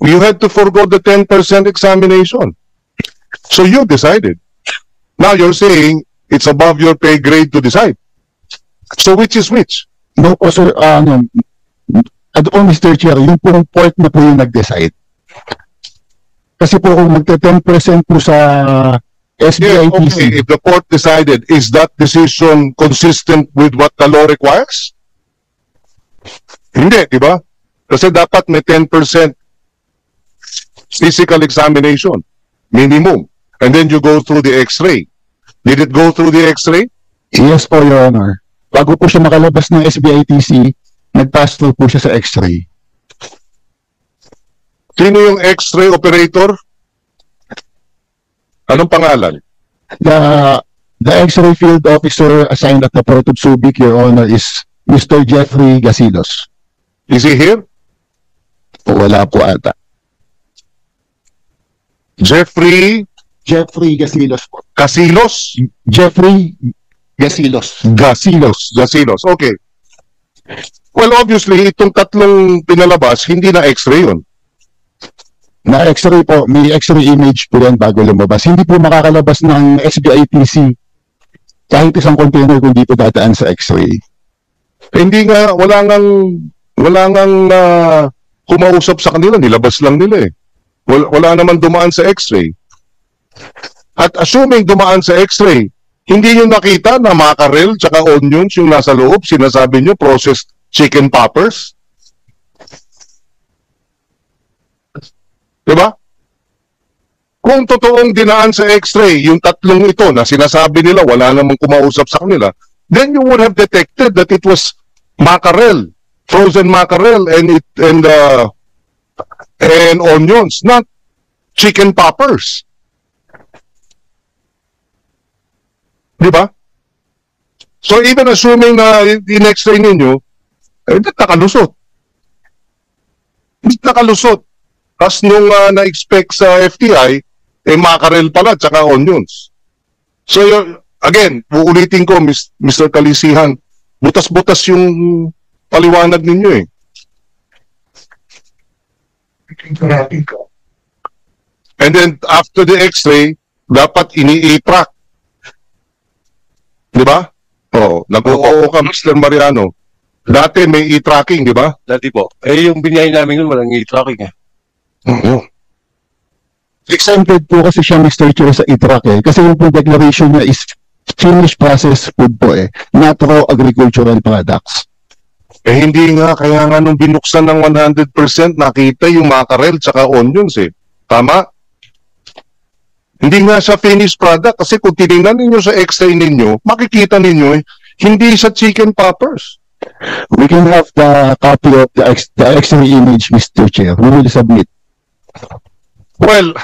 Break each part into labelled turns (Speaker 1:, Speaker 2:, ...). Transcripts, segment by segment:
Speaker 1: you had to forgo the 10% examination. So you decided. Now you're saying it's above your pay grade to decide. So which is which?
Speaker 2: No po sir, Mr. Chair, yung pong court na po yung nag-decide. Kasi po kung magte-10% po sa SBITC.
Speaker 1: Okay, if the court decided, is that decision consistent with what the law requires? Hindi, di ba? Kasi dapat may 10% physical examination, minimum. And then you go through the X-ray. Did it go through the X-ray?
Speaker 2: Yes po, Your Honor. Bago po siya makalabas ng SBITC, nag-pass through po siya sa X-ray.
Speaker 1: Sino yung X-ray operator? Anong pangalan?
Speaker 2: The X-ray field officer assigned at the Port of Subic, Your Honor, is Mr. Jeffrey Gasilos.
Speaker 1: Is he here?
Speaker 2: Wala po ata.
Speaker 1: Jeffrey
Speaker 2: Gasilos po.
Speaker 1: Casilos?
Speaker 2: Jeffrey Gasilos.
Speaker 1: Gasilos. Okay. Well, obviously, itong tatlong pinalabas, hindi na X-ray yun.
Speaker 2: Na X-ray po, may X-ray image po yan bago lumabas. Hindi po makakalabas ng SBITC kahit isang container kung di po dadaan sa X-ray.
Speaker 1: Hindi nga, wala ngang kumausap sa kanila, nilabas lang nila eh. Wala naman dumaan sa X-ray. At assuming dumaan sa X-ray, hindi nyo nakita na mackerel tsaka onions yung nasa loob, sinasabi nyo processed chicken poppers? Diba? Kung totoong dinaan sa X-ray, yung tatlong ito na sinasabi nila wala namang kumausap sa kanila, then you would have detected that it was mackerel, frozen mackerel and onions, not chicken poppers. Diba? So even assuming na in X-ray ninyo, nakalusot. Nakalusot. Tapos nung na-expect sa FTI, mackerel pala, tsaka onions. So, again, uulitin ko, Mr. Kalisihan, butas-butas yung paliwanag ninyo eh. And then, after the X-ray, dapat ini-track. Di ba? Oo. Nag-oo ka, Mr. Mariano. Dati may e-tracking, di ba?
Speaker 3: Dati po. Yung binyayin namin yun, walang e-tracking eh.
Speaker 2: Exempted po kasi siya, Mr. Chair, sa e-track eh. Kasi yung po declaration niya is finished processed food po eh. Not raw agricultural products.
Speaker 1: Eh hindi nga, kaya nga nung binuksan ng 100%, nakita yung mackerel tsaka onions eh. Tama? Hindi nga siya finished product kasi kung tinignan ninyo sa X-ray ninyo, makikita ninyo eh, hindi siya chicken poppers.
Speaker 2: We can have the copy of the X-ray image, Mr. Chair. We will submit.
Speaker 1: Well,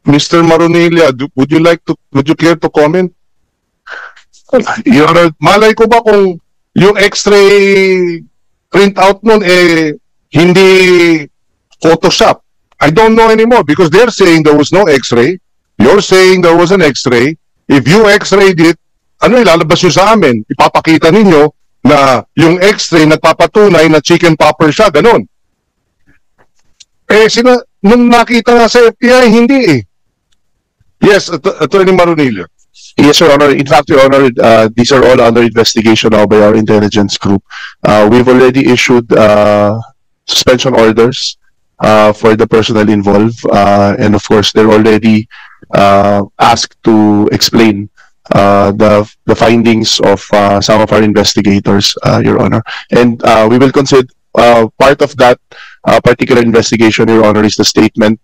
Speaker 1: Mr. Maronilla, would you care to comment? Malay ko ba kung yung X-ray printout nun eh hindi Photoshop? I don't know anymore because they're saying there was no X-ray. You're saying there was an X-ray. If you X-rayed it, ano ilalabas nyo sa amin? Ipapakita ninyo na yung X-ray nagpapatunay na chicken popper siya, ganun. Eh, nung nakita nga sa FBI, hindi eh. Yes, Attorney Maronilla.
Speaker 4: Yes, Your Honor. In fact, Your Honor, these are all under investigation now by our intelligence group. We've already issued suspension orders for the personnel involved. And of course, they're already asked to explain the findings of some of our investigators, Your Honor. And we will consider part of that particular investigation, Your Honor, is the statement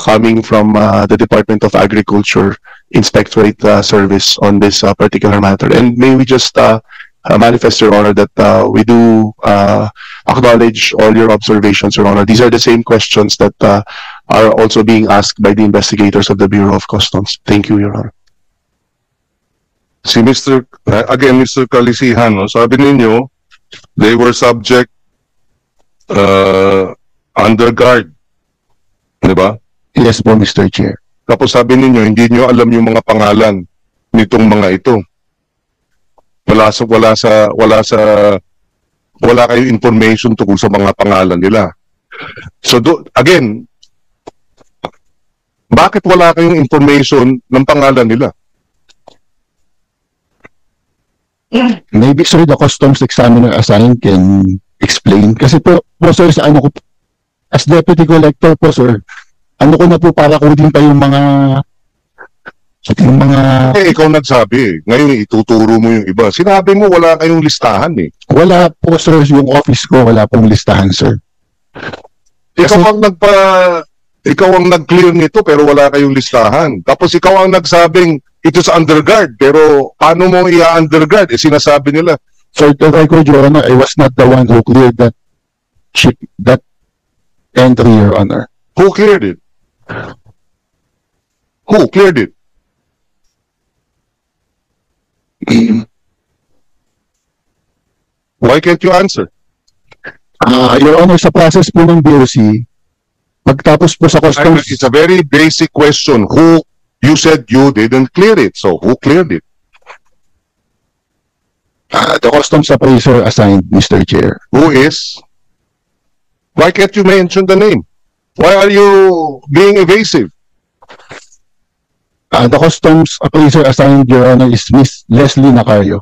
Speaker 4: coming from the Department of Agriculture Inspectorate Service on this particular matter. And may we just manifest, Your Honor, that we do acknowledge all your observations, Your Honor. These are the same questions that are also being asked by the investigators of the Bureau of Customs. Thank you, Your Honor.
Speaker 1: Si Mr. Kalisihan, no? Sabi ninyo, they were subject under guard. Di ba?
Speaker 2: Yes po, Mr. Chair.
Speaker 1: Tapos sabi ninyo, hindi nyo alam yung mga pangalan nitong mga ito. Wala kayo information tungkol sa mga pangalan nila. So, again, bakit wala kayong information ng pangalan nila?
Speaker 2: Maybe, sir, the customs examiner assigned can explain. Kasi po sir, sa ano ko, as deputy collector po, sir, ano ko na po para kunin pa yung mga
Speaker 1: Eh, ikaw nagsabi. Ngayon, ituturo mo yung iba. Sinabi mo, wala kayong listahan eh.
Speaker 2: wala po, sir, yung office ko, wala pong listahan, sir.
Speaker 1: Ikaw ang nag-clear nito pero wala kayong listahan. Tapos ikaw ang nagsabing ito sa underguard pero paano mo i-underguard? Eh, sinasabi nila.
Speaker 2: For the record, Your Honor, I was not the one who cleared that entry, Your Honor.
Speaker 1: Who cleared it? Who cleared it? Why can't you answer?
Speaker 2: Your Honor, sa process po ng BOC, pagtapos po sa customs,
Speaker 1: It's a very basic question. Who, you said you didn't clear it. So who cleared it?
Speaker 2: the customs appraiser assigned, Mr. Chair.
Speaker 1: Who is? Why can't you mention the name? Why are you being evasive?
Speaker 2: The customs appraiser assigned, Your Honor, is Miss Leslie Nacario.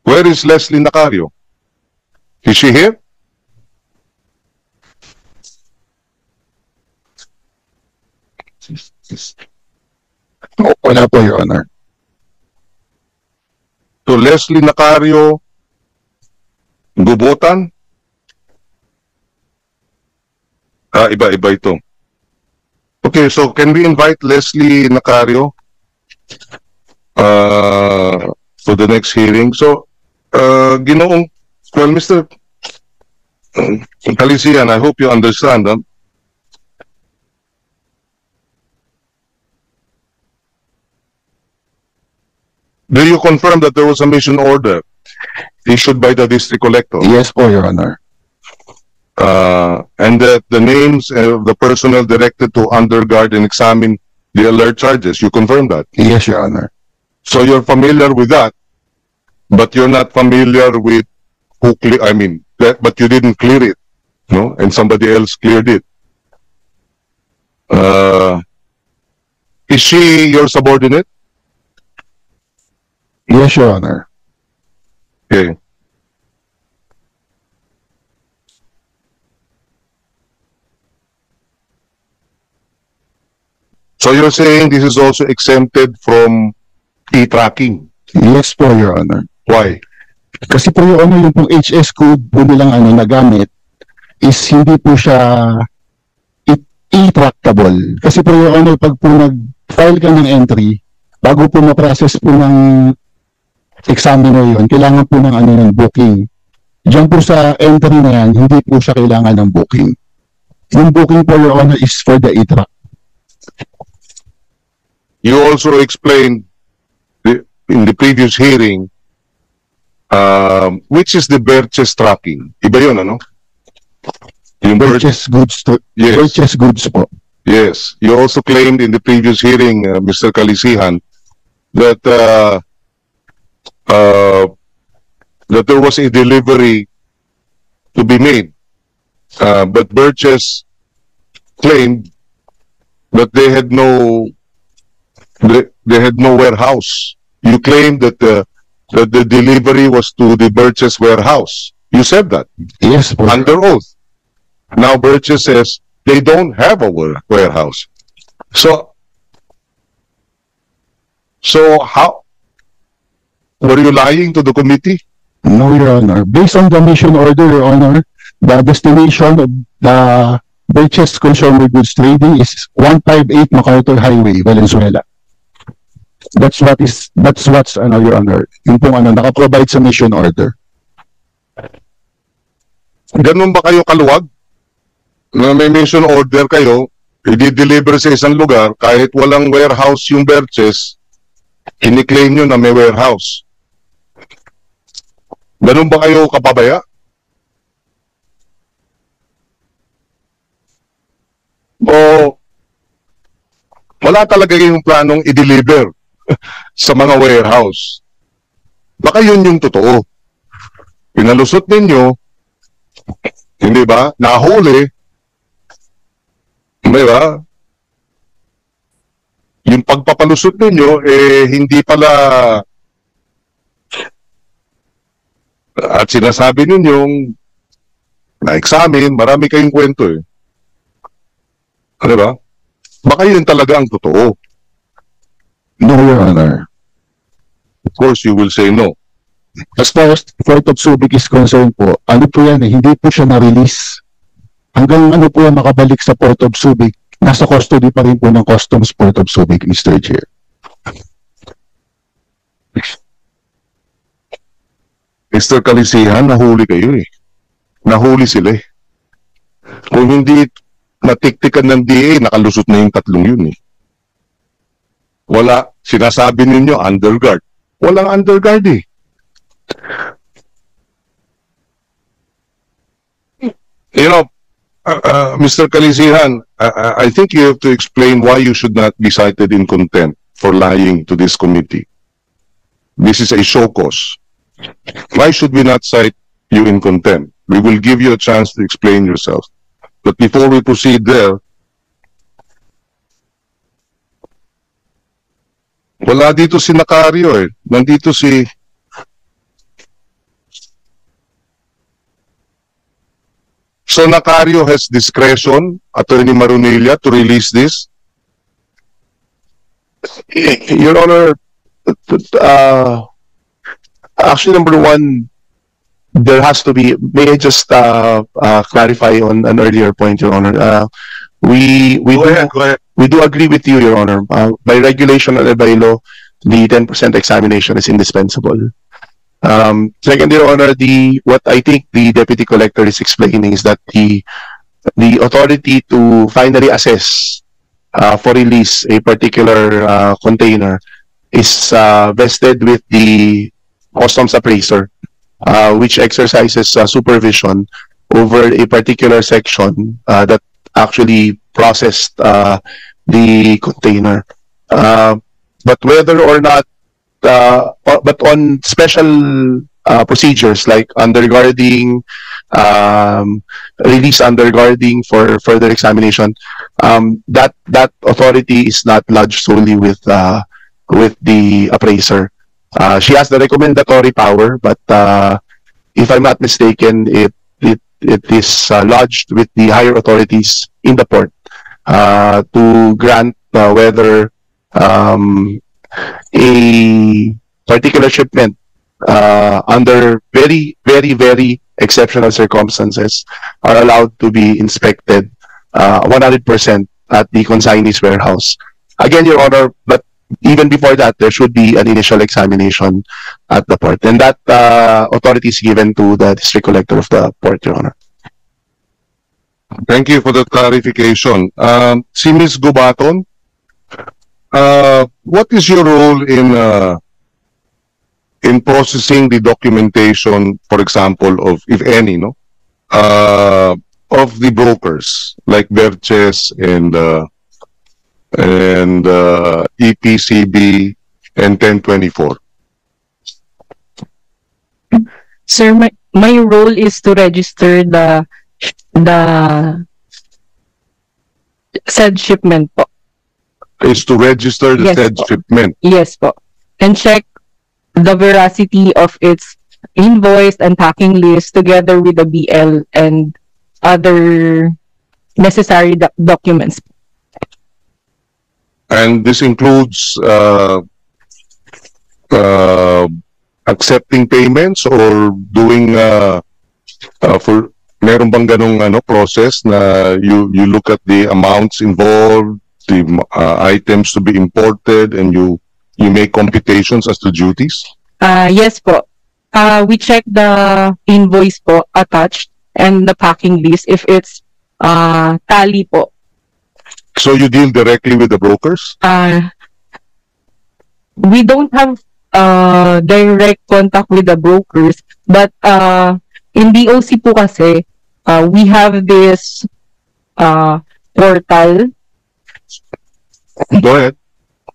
Speaker 1: Where is Leslie Nacario? Is she here?
Speaker 2: Wala po, Your Honor.
Speaker 1: So Leslie Nacario, Gubotan? Iba-iba ito. Okay, so can we invite Leslie Nacario for the next hearing? So, Mr. Calisian, I hope you understand. Do you confirm that there was a mission order issued by the district collector?
Speaker 2: Yes po, Your Honor.
Speaker 1: And that the names of the personnel directed to underguard and examine the alert charges, you confirm that?
Speaker 2: Yes, Your Honor.
Speaker 1: So you're familiar with that, but you're not familiar with who but you didn't clear it, no? And somebody else cleared it. Is she your subordinate?
Speaker 2: Yes, Your Honor.
Speaker 1: Okay. So you're saying this is also exempted from e-tracking?
Speaker 2: Yes po, Your Honor.
Speaker 1: Why?
Speaker 2: Kasi po, Your Honor, yung pong HS code po nilang nagamit is hindi po siya e-trackable. Kasi po, Your Honor, pag po nag-file ka ng entry, bago po ma-process po ng examiner yun, kailangan po ng booking. Diyan po sa entry na yan, hindi po siya kailangan ng booking. Yung booking po, Your Honor, is for the e-track.
Speaker 1: You also explained in the previous hearing, which is the Birches tracking. Iba yun, ano? Yung
Speaker 2: Purchase goods to,
Speaker 1: Yes.
Speaker 2: purchase goods po.
Speaker 1: Yes. You also claimed in the previous hearing, Mr. Calisihan, that that there was a delivery to be made. But Birches claimed that they had no warehouse. You claimed that the delivery was to the Birches warehouse. You said that
Speaker 2: Yes po.
Speaker 1: under oath. Now Birches says they don't have a warehouse. So how were you lying to the committee?
Speaker 2: No, Your Honor. Based on the mission order, Your Honor, the destination of the Purchase Consumer Goods Trading is 158 MacArthur Highway, Valenzuela. That's what's, Your Honor, yung pong naka-provide sa mission order.
Speaker 1: Ganun ba kayo kaluwag? Na may mission order kayo, i-deliver sa isang lugar, kahit walang warehouse yung Birches, ini-claim nyo na may warehouse. Ganun ba kayo kapabaya? O wala talaga yung planong i-deliver sa mga warehouse? Baka yun yung totoo. Pinalusot ninyo, hindi ba? Nahuli, Di ba? Yung pagpapalusot ninyo, hindi pala at sinasabi ninyong na-examine, marami kayong kwento eh. Di ba? Baka yun talaga ang totoo.
Speaker 2: No, Your Honor.
Speaker 1: Of course, you will say no.
Speaker 2: As far as Port of Subic is concerned po, ano po yan hindi po siya na-release. Hanggang ano po yan makabalik sa Port of Subic, nasa custody pa rin po ng Customs Port of Subic, Mr. Chair.
Speaker 1: Mr. Kalisihan, nahuli kayo eh. Nahuli sila eh. Kung hindi natiktikan ng DA, nakalusot na yung tatlong yun eh. Wala, sinasabi ninyo, underguard. Walang underguard eh. You know, Mr. Kalisihan, I think you have to explain why you should not be cited in contempt for lying to this committee. This is a show cause. Why should we not cite you in contempt? We will give you a chance to explain yourself. But before we proceed there, wala dito si Nakario eh. Nandito si... So Nakario has discretion, Attorney Marunilla, to release this?
Speaker 4: Your Honor, actually, number one, there has to be, may I just clarify on an earlier point, Your Honor. We
Speaker 1: Go ahead.
Speaker 4: We do agree with you, Your Honor. By regulation and by law, the 10% examination is indispensable. Second, Your Honor, what I think the Deputy Collector is explaining is that the authority to finally assess for release a particular container is vested with the customs appraiser, which exercises supervision over a particular section that actually processed the container. But whether or not, but on special procedures like underguarding, release underguarding for further examination, that authority is not lodged solely with the appraiser. She has the recommendatory power, but if I'm not mistaken, it is lodged with the higher authorities in the port to grant whether a particular shipment under very, very, very exceptional circumstances are allowed to be inspected 100% at the consignee's warehouse. Again, Your Honor, but even before that, there should be an initial examination at the port. And that authority is given to the District Collector of the port, Your Honor.
Speaker 1: Thank you for the clarification. Si Ms. Gubaton, what is your role in processing the documentation, for example, of, if any, of the brokers like Verches and EPCB and 1024?
Speaker 5: Sir, my role is to register the said shipment po.
Speaker 1: Is to register the
Speaker 5: Yes,
Speaker 1: said
Speaker 5: po.
Speaker 1: shipment.
Speaker 5: Yes po. And check the veracity of its invoice and packing list together with the BL and other necessary documents.
Speaker 1: And this includes accepting payments or doing for meron bang ganung process na you look at the amounts involved, the items to be imported, and you make computations as to duties?
Speaker 5: Yes po. We check the invoice po attached and the packing list if it's tally po.
Speaker 1: So you deal directly with the brokers?
Speaker 5: We don't have direct contact with the brokers, but in DOC po kasi, we have this portal.
Speaker 1: Go ahead.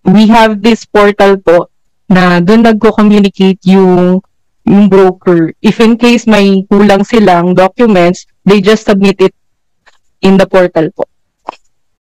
Speaker 5: We have this portal po na doon nagko-communicate yung broker. If in case may kulang silang documents, they just submit it in the portal po.